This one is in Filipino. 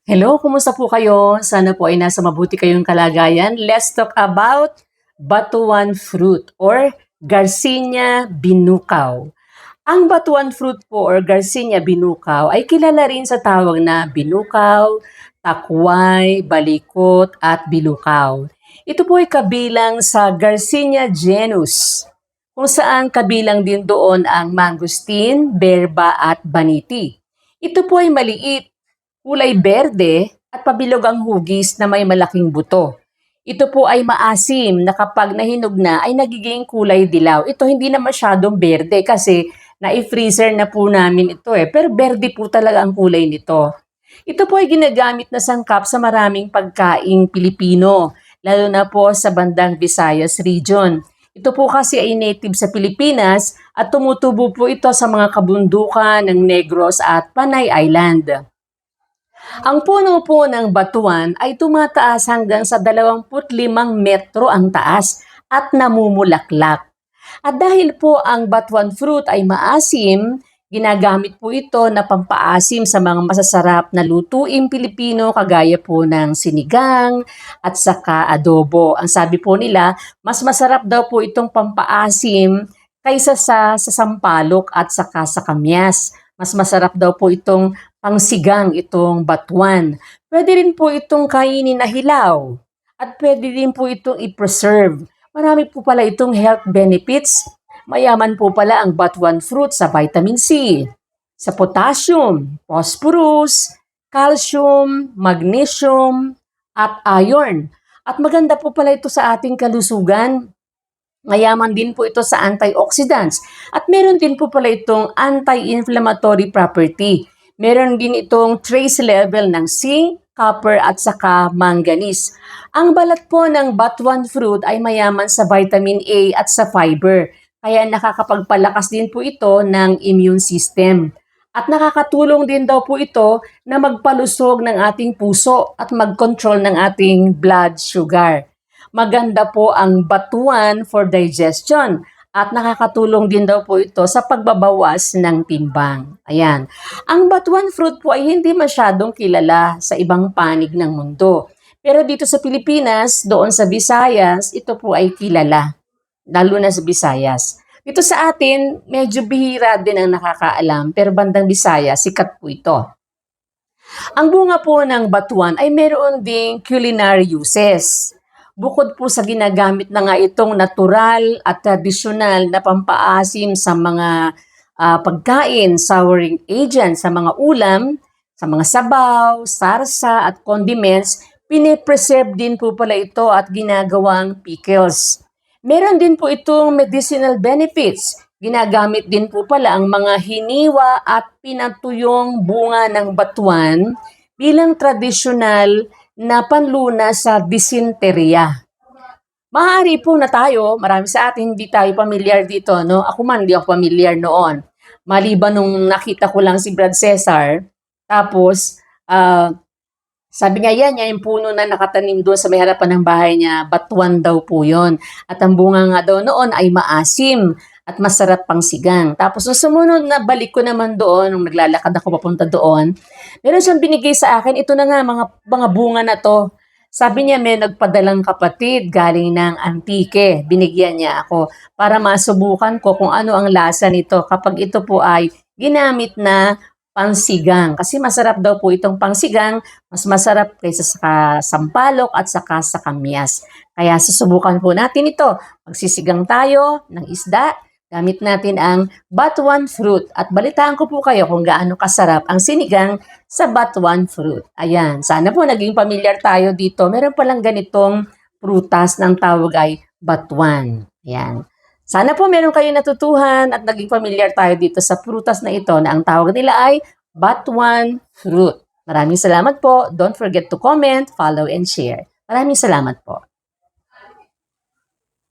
Hello, kumusta po kayo? Sana po ay nasa mabuti kayong kalagayan. Let's talk about batuan fruit or Garcinia binukaw. Ang batuan fruit po or Garcinia binukaw ay kilala rin sa tawag na binukaw, takway, balikot at bilukaw. Ito po ay kabilang sa Garcinia genus, kung saan kabilang din doon ang mangosteen, berba at baniti. Ito po ay maliit, kulay berde at pabilog ang hugis na may malaking buto. Ito po ay maasim na kapag nahinog na ay nagiging kulay dilaw. Ito hindi na masyadong berde kasi na-freezer na po namin ito pero berde po talaga ang kulay nito. Ito po ay ginagamit na sangkap sa maraming pagkaing Pilipino, lalo na po sa bandang Visayas region. Ito po kasi ay native sa Pilipinas at tumutubo po ito sa mga kabundukan ng Negros at Panay Island. Ang puno po ng batuan ay tumataas hanggang sa 25 metro ang taas at namumulaklak. At dahil po ang batuan fruit ay maasim, ginagamit po ito na pampaasim sa mga masasarap na lutuing Pilipino kagaya po ng sinigang at saka adobo. Ang sabi po nila, mas masarap daw po itong pampaasim kaysa sa sampalok at saka sa kamyas. Mas masarap daw po itong pangsigang itong batuan. Pwede rin po itong kainin na hilaw at pwede rin po itong i-preserve. Marami po pala itong health benefits. Mayaman po pala ang batuan fruit sa vitamin C, sa potassium, phosphorus, calcium, magnesium, at iron. At maganda po pala ito sa ating kalusugan. Mayaman din po ito sa antioxidants at meron din po pala itong anti-inflammatory property. Meron din itong trace level ng zinc, copper at saka manganese. Ang balat po ng batuan fruit ay mayaman sa vitamin A at sa fiber, kaya nakakapagpalakas din po ito ng immune system. At nakakatulong din daw po ito na magpalusog ng ating puso at mag-control ng ating blood sugar. Maganda po ang batuan for digestion at nakakatulong din daw po ito sa pagbabawas ng timbang. Ayan. Ang batuan fruit po ay hindi masyadong kilala sa ibang panig ng mundo. Pero dito sa Pilipinas, doon sa Visayas, ito po ay kilala. Lalo na sa Visayas. Dito sa atin, medyo bihira din ang nakakaalam, pero bandang Visayas, sikat po ito. Ang bunga po ng batuan ay meron ding culinary uses. Bukod po sa ginagamit na nga itong natural at tradisyonal na pampaasim sa mga pagkain, souring agent, sa mga ulam, sa mga sabaw, sarsa at condiments, pinipreserve din po pala ito at ginagawang pickles. Meron din po itong medicinal benefits. Ginagamit din po pala ang mga hiniwa at pinatuyong bunga ng batuan bilang tradisyonal na panlunas sa dysenteria. Maaari po na tayo, marami sa atin hindi tayo pamilyar dito, no? Ako man, hindi ako pamilyar noon. Maliban nung nakita ko lang si Brad Cesar, tapos, sabi nga yan yung puno na nakatanim doon sa may harapan ng bahay niya, batuan daw po yun. At ang bunga nga daw noon ay maasim at masarap pang sigang. Tapos nung sumunod na balik ko naman doon, nung naglalakad ako papunta doon, meron siyang binigay sa akin, ito na nga mga bunga na to. Sabi niya may nagpadalang kapatid galing ng Antique. Binigyan niya ako para masubukan ko kung ano ang lasa nito kapag ito po ay ginamit na pangsigang. Kasi masarap daw po itong pangsigang, mas masarap kaysa sa sampalok at saka sa kamyas. Kaya susubukan po natin ito. Magsisigang tayo ng isda, gamit natin ang batuan fruit. At balitaan ko po kayo kung gaano kasarap ang sinigang sa batuan fruit. Ayan, sana po naging pamilyar tayo dito. Meron palang ganitong prutas ng tawag ay batuan. Ayan. Sana po meron kayong natutuhan at naging pamilyar tayo dito sa prutas na ito na ang tawag nila ay batuan fruit. Maraming salamat po. Don't forget to comment, follow, and share. Maraming salamat po.